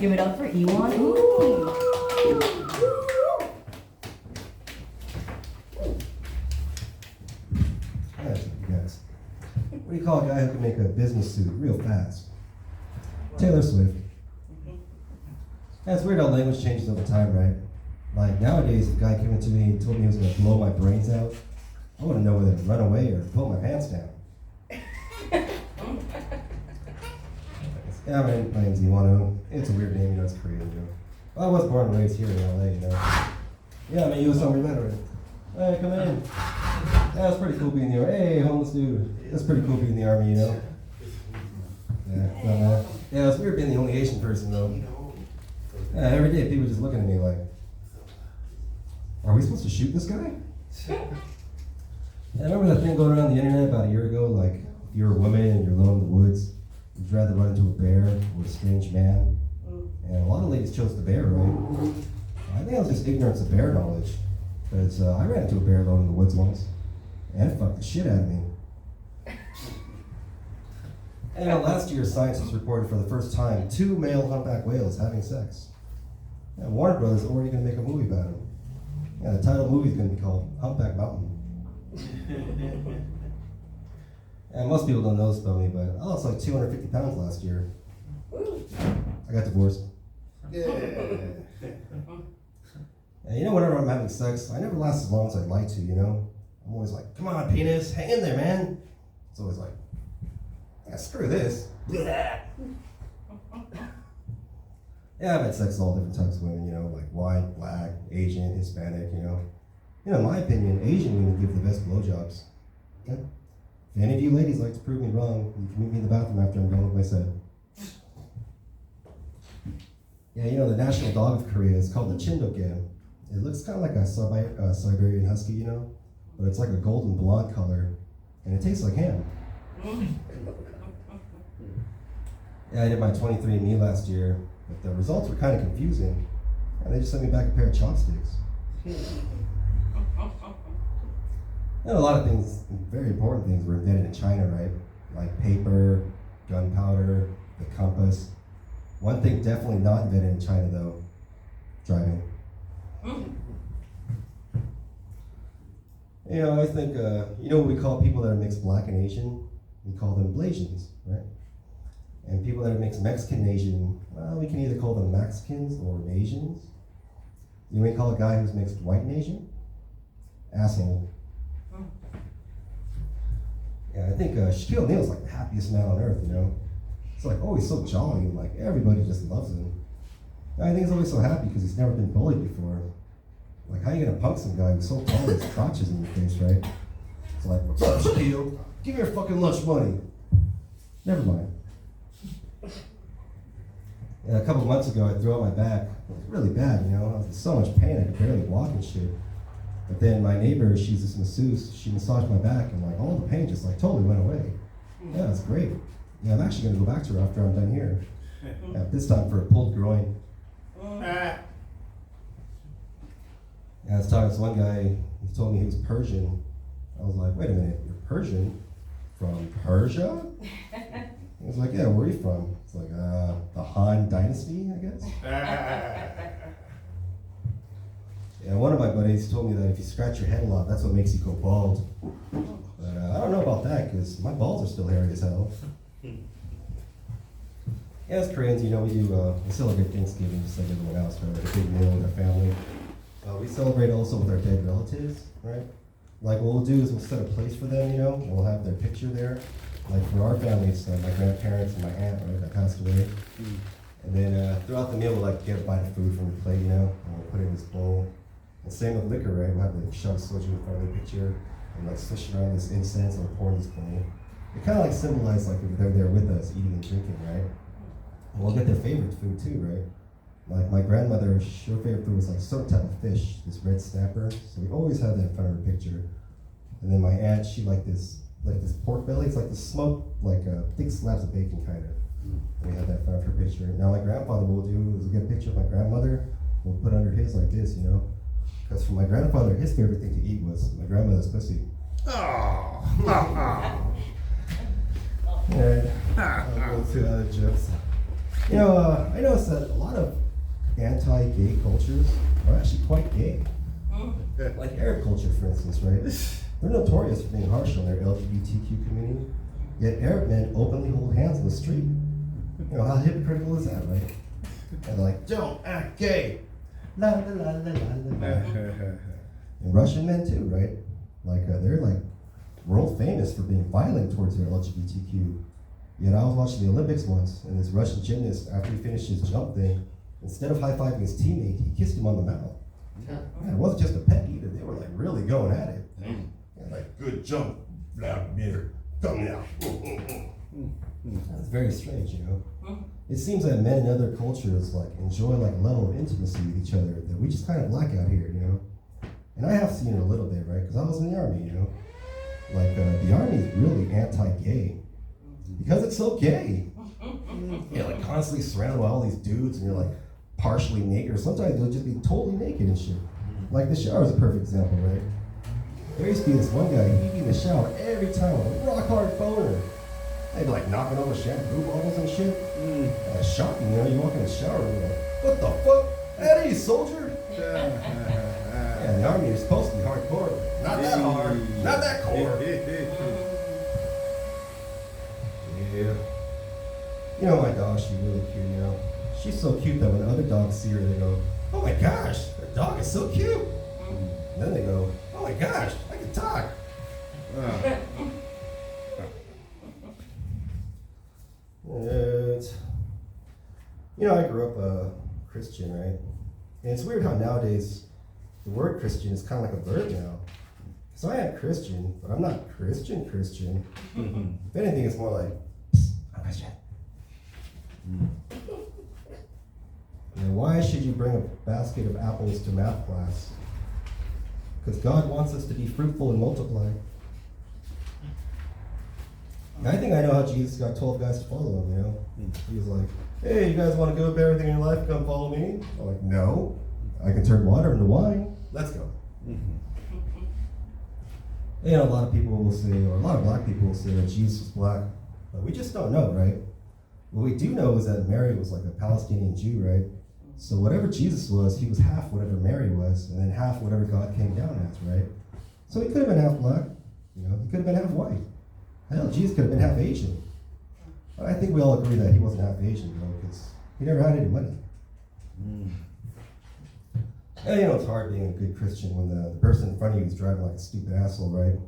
give it up for Ewan. Ooh. Yes, you guys. What do you call a guy who can make a business suit real fast? Taylor Swift. Yeah, it's weird how language changes over time, right? Like nowadays, if a guy came up to me and told me he was gonna blow my brains out, I wouldn't know whether to run away or pull my pants down. Yeah, my name's Iwano. It's a weird name, you know, it's Korean, you know. Well, I was born and raised here in LA, you know. Yeah, I'm a US Army veteran. Hey, come in. Yeah, it's pretty cool being in the Army. Hey, homeless dude. It's pretty cool being in the Army, you know. Yeah, it's weird being the only Asian person, though. Yeah, every day people just looking at me like, are we supposed to shoot this guy? Yeah, I remember that thing going around the internet about a year ago, like, if you're a woman and you're alone in the woods, you'd rather run into a bear or a strange man. And a lot of ladies chose the bear, right? I think I was just ignorance of bear knowledge. Because I ran into a bear alone in the woods once, and it fucked the shit out of me. And last year, scientists reported for the first time 2 male humpback whales having sex. And Warner Brothers is already going to make a movie about them. Yeah, the title of the movie is going to be called Humpback Mountain. And most people don't know this about me, but I lost like 250 pounds last year. I got divorced. Yeah. And you know, whenever I'm having sex, I never last as long as I'd like to, you know? I'm always like, come on, penis, hang in there, man. It's always like, yeah, screw this. Yeah, I've had sex with all different types of women, you know, like white, black, Asian, Hispanic, you know. You know, in my opinion, Asian women give the best blowjobs. Okay? If any of you ladies like to prove me wrong, you can meet me in the bathroom after I'm done with my set. Yeah, you know, the national dog of Korea is called the Chindokgam. It looks kind of like a Siberian Husky, you know, but it's like a golden blonde color, and it tastes like ham. Yeah, I did my 23andMe last year, but the results were kind of confusing, and they just sent me back a pair of chopsticks. And a lot of things, very important things, were invented in China, right? Like paper, gunpowder, the compass. One thing definitely not invented in China, though, driving. You know, I think, you know what we call people that are mixed black and Asian? We call them Blasians, right? And people that are mixed Mexican and Asian, well, we can either call them Mexicans or Asians. You know what we call a guy who's mixed white and Asian? Asshole. Yeah, I think Shaquille O'Neal's like the happiest man on earth, you know? It's like, oh, he's so jolly, like everybody just loves him. I think he's always so happy because he's never been bullied before. Like, how are you gonna punk some guy who's so tall his crotch is in your face, right? It's like, what's up, Shaquille? Give me your fucking lunch money. Never mind. Yeah, a couple months ago, I threw out my back. It was really bad, you know? I was in so much pain, I could barely walk and shit. But then my neighbor, she's this masseuse, she massaged my back, and like all the pain just like totally went away. Yeah, it's great. Yeah, I'm actually gonna go back to her after I'm done here. Yeah, this time for a pulled groin. Yeah, I was talking to this one guy, he told me he was Persian. I was like, wait a minute, you're Persian? From Persia? He was like, yeah, where are you from? It's like, the Han Dynasty, I guess? Yeah, one of my buddies told me that if you scratch your head a lot, that's what makes you go bald. But I don't know about that, because my balls are still hairy as hell. Yeah, as Koreans, you know, we celebrate Thanksgiving just like everyone else, right? A big meal with our family. We celebrate also with our dead relatives, right? Like what we'll do is we'll set a place for them, you know, and we'll have their picture there. Like for our family, it's my grandparents and my aunt, right, that passed away. And then throughout the meal, we'll like get a bite of food from the plate, you know, and we'll put it in this bowl. And same with liquor, right? We'll have like shove soju in front of the picture and like swish around this incense and pour in this bowl. It kind of like symbolizes like if they're there with us, eating and drinking, right? And we'll get their favorite food too, right? Like my grandmother, her favorite food was like certain type of fish, this red snapper. So we always have that in front of her picture. And then my aunt, she liked this pork belly. It's like the smoked, like thick slabs of bacon kind of. And we have that in front of her picture. Now my grandfather, what we'll do is we'll get a picture of my grandmother. We'll put under his like this, you know. Because for my grandfather, his favorite thing to eat was my grandmother's pussy. Oh. Yeah. I'll go to other jokes. I noticed that a lot of anti-gay cultures are actually quite gay. Like Arab culture, for instance, right? They're notorious for being harsh on their LGBTQ community, yet Arab men openly hold hands in the street. How hypocritical is that, right? And they're like, don't act gay. La la la la la la. And Russian men too, right? They're like world famous for being violent towards their LGBTQ. Yet I was watching the Olympics once, and this Russian gymnast, after he finished his jump thing, instead of high-fiving his teammate, he kissed him on the mouth. Man, it wasn't just a peck either. They were like really going at it. Like, good jump, Vladimir. Come now. That's very strange, It seems that men in other cultures enjoy a level of intimacy with each other that we just kind of lack out here, And I have seen it a little bit, right? Because I was in the army, the army is really anti-gay because it's so gay. You're constantly surrounded by all these dudes, and you're partially naked, or sometimes they'll just be totally naked and shit. The shower is a perfect example, right? There used to be this one guy, he'd be in the shower every time with a rock hard boner. They'd be knocking over shampoo bottles and shit. It's shocking, you walk in the shower and you're like, what the fuck? Eddie, soldier? Yeah, the army is supposed to be hardcore. Not that hard. Not that core. Yeah. My dog, she's really cute, She's so cute that when other dogs see her, they go, oh my gosh, that dog is so cute. And then they go, oh my gosh, I can talk. I grew up a Christian, right? And it's weird how nowadays the word Christian is kind of like a verb now. So I am Christian, but I'm not Christian. If anything, it's more like, I'm Christian. Why should you bring a basket of apples to math class? Because God wants us to be fruitful and multiply. And I think I know how Jesus got 12 guys to follow him, He was like, hey, you guys want to go up everything in your life? Come follow me. I'm like, no. I can turn water into wine. Let's go. A lot of people will say, or a lot of black people will say that Jesus was black, but we just don't know, right? What we do know is that Mary was a Palestinian Jew, right? So whatever Jesus was, he was half whatever Mary was, and then half whatever God came down as, right? So he could have been half black, he could have been half white. Hell, Jesus could have been half Asian. But I think we all agree that he wasn't half Asian, because he never had any money. And it's hard being a good Christian when the person in front of you is driving like a stupid asshole, right?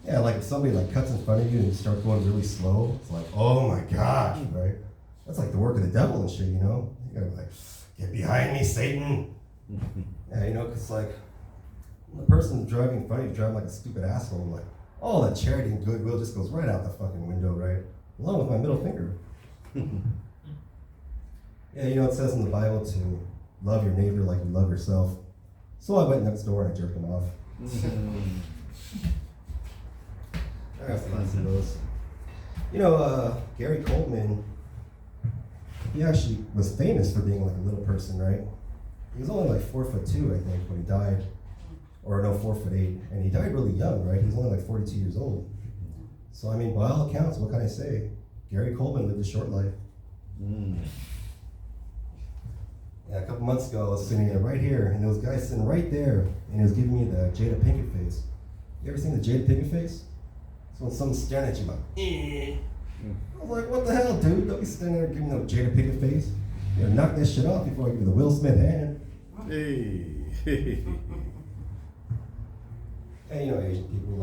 Yeah, if somebody cuts in front of you and you start going really slow, it's like, oh my gosh, right? That's the work of the devil and shit, You gotta be get behind me, Satan. Yeah, because the person driving in front of you driving like a stupid asshole, all that charity and goodwill just goes right out the fucking window, right? Along with my middle finger. Yeah, it says in the Bible to love your neighbor like you love yourself. So I went next door and I jerked him off. I got lots of those. Gary Coleman, he actually was famous for being a little person, right? He was only 4'2", I think, when he died. Or no, 4'8", and he died really young, right? He was only 42 years old. So by all accounts, what can I say? Gary Coleman lived a short life. Yeah, a couple months ago, I was sitting right here, and there was a guy sitting right there, and he was giving me the Jada Pinkett face. You ever seen the Jada Pinkett face? So when someone's staring at you, I was like, what the hell, dude? Don't be standing there giving me no Jada Pinkett face. You gotta knock that shit off before I give you the Will Smith hand. Hey. And Asian people,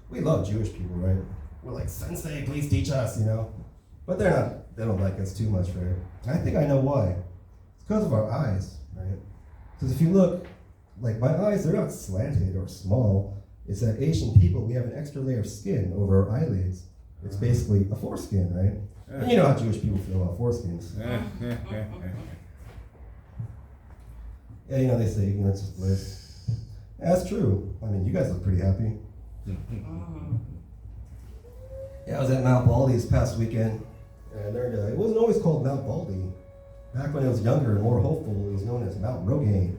we love Jewish people, right? We're like, Sensei, please teach us, But they don't like us too much, right? I think I know why. It's because of our eyes, right? Because if you look, my eyes, they're not slanted or small. It's that Asian people, we have an extra layer of skin over our eyelids. It's basically a foreskin, right? And you know how Jewish people feel about foreskins. Yeah, they say ignorance is bliss. Yeah, that's true. You guys look pretty happy. Yeah, I was at Mount Baldy this past weekend, and I learned it wasn't always called Mount Baldy. Back when it was younger and more hopeful, it was known as Mount Rogaine.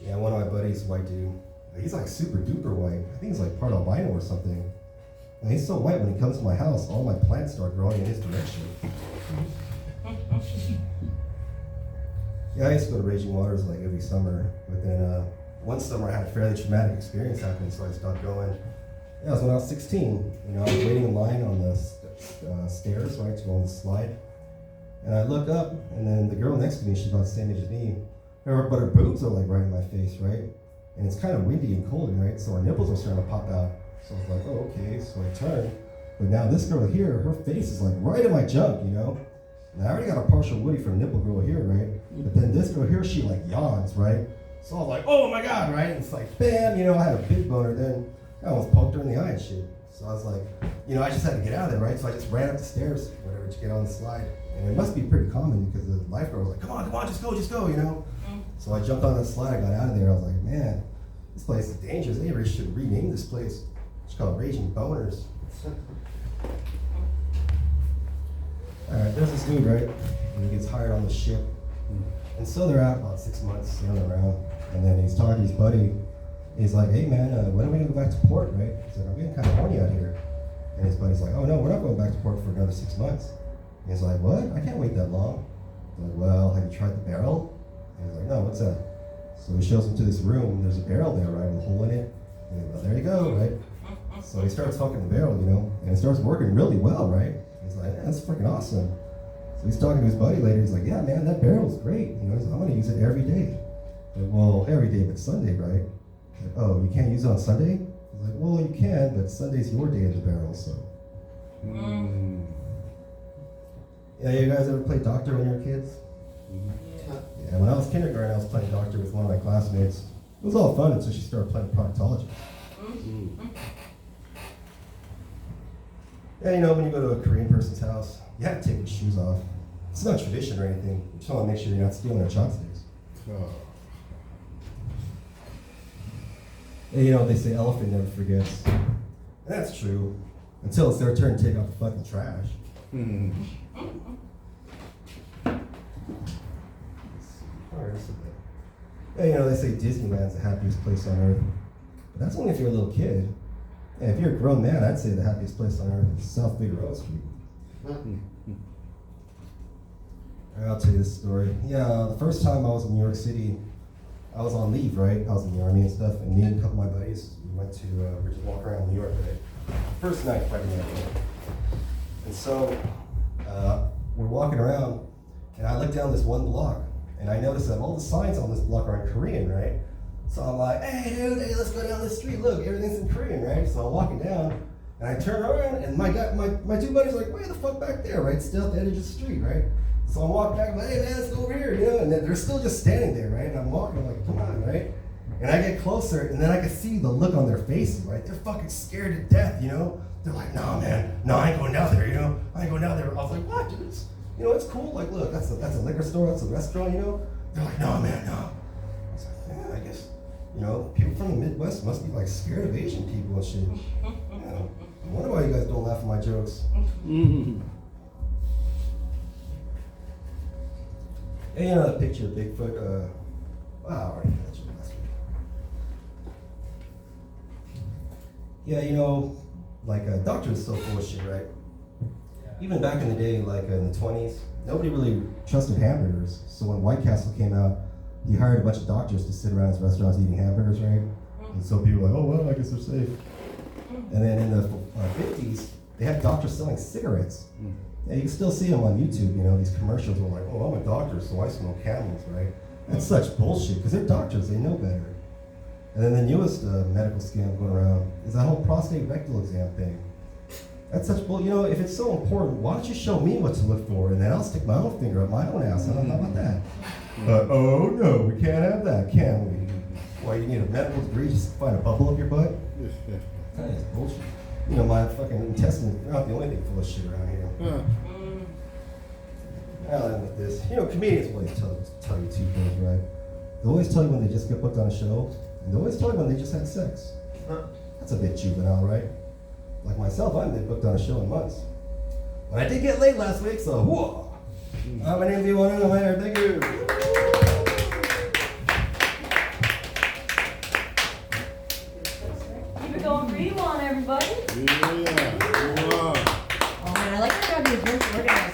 Yeah, one of my buddies, a white dude, He's like super duper white. I think he's like part albino or something. And he's so white when he comes to my house, all my plants start growing in his direction. Yeah, I used to go to Raging Waters like every summer, but then one summer I had a fairly traumatic experience happen, so I stopped going. Yeah, it was when I was 16. You know, I was waiting in line on the stairs, right, to go on the slide. And I look up, and then the girl next to me, she's about the same age as me, but her boobs are like right in my face, right? And it's kind of windy and cold, right? So her nipples are starting to pop out. So I was like, oh, okay, so I turned. But now this girl here, her face is like right in my junk, you know? And I already got a partial woody from nipple girl here, right? But then this girl here, she like yawns, right? So I was like, oh my God, right? And it's like, bam, you know, I had a big boner. Then I almost poked her in the eye and shit. So I was like, you know, I just had to get out of there, right? So I just ran up the stairs, whatever, to get on the slide. And it must be pretty common because the lifeguard was like, come on, just go, you know? So I jumped on the slide, I got out of there. I was like, man, this place is dangerous. They really should rename this place. It's called Raging Boners. Alright, there's this dude, right? And he gets hired on the ship. And so they're out about 6 months, sailing around. And then he's talking to his buddy. He's like, hey man, when are we gonna go back to port, right? He's like, I'm getting kind of horny out here. And his buddy's like, oh no, we're not going back to port for another 6 months. And he's like, what? I can't wait that long. He's like, well, have you tried the barrel? And he's like, no, what's that? So he shows him to this room, and there's a barrel there, right, with a hole in it. And he's like, there you go, right? So he starts fucking the barrel, you know, and it starts working really well, right? He's like, yeah, that's freaking awesome. So he's talking to his buddy later, he's like, yeah, man, that barrel's great. You know, he's like, I'm gonna use it every day. Like, well, every day but Sunday, right? He's like, oh, you can't use it on Sunday? He's like, well, you can, but Sunday's your day in the barrel, so. Yeah, you guys ever play doctor when you were kids? Yeah, when I was kindergarten, I was playing doctor with one of my classmates. It was all fun until she started playing proctology. Yeah, you know, when you go to a Korean person's house, you have to take your shoes off. It's not tradition or anything. You just want to make sure you're not stealing their chopsticks. And, you know, they say elephant never forgets. And that's true. Until it's their turn to take out the fucking trash. Yeah, you know, they say Disneyland's the happiest place on earth. But that's only if you're a little kid. And if you're a grown man, I'd say the happiest place on earth is South Figueroa Street. I'll tell you this story. Yeah, the first time I was in New York City, I was on leave, right? I was in the Army and stuff, and me and a couple of my buddies, we went to, we just walk around New York, right? First night, Friday night. And so, we're walking around, and I look down this one block, and I notice that all the signs on this block are in Korean, right? So I'm like, hey dude, hey, let's go down this street, look, everything's in Korean, right? So I'm walking down, and I turn around, and my two buddies are like, way the fuck back there, right? Still at the edge of the street, right? So I'm walking back, I'm like, hey man, let's go over here, you know? And they're still just standing there, right? And I'm walking, I'm like, come on, right? And I get closer, and then I can see the look on their faces, right? They're fucking scared to death, you know? They're like, nah, man, no, I ain't going down there, you know? I ain't going down there. I was like, what, dude? You know, it's cool. Like, look, that's a liquor store, that's a restaurant, you know? They're like, no, man, no. I was like, yeah, I guess, you know, people from the Midwest must be like scared of Asian people and shit. You know, I wonder why you guys don't laugh at my jokes. And you know, the picture of Bigfoot, wow, I already had that joke last week. Yeah, you know, like a doctor is so full of shit, right? Even back in the day, like in the 20s, nobody really trusted hamburgers. So when White Castle came out, he hired a bunch of doctors to sit around his restaurants eating hamburgers, right? And so people were like, oh, well, I guess they're safe. And then in the 50s, they had doctors selling cigarettes. Yeah, you can still see them on YouTube, you know, these commercials were like, oh, I'm a doctor, so I smoke Camels, right? That's such bullshit, because they're doctors, they know better. And then the newest medical scam going around is that whole prostate rectal exam thing. That's such bull. You know, if it's so important, why don't you show me what to look for, and then I'll stick my own finger up my own ass. How about that? Oh no, we can't have that, can we? Why, you need a medical degree just to find a bubble up your butt? That is bullshit. You know, my fucking intestines, they're not the only thing full of shit around here. I'll end with this. You know, comedians always tell you two things, right? They always tell you when they just get booked on a show, and they always tell you when they just had sex. That's a bit juvenile, right? Like myself, I haven't been booked on a show in months. But I did get laid last week, so whoa! I'm an MV1 on there, thank you! we're organized like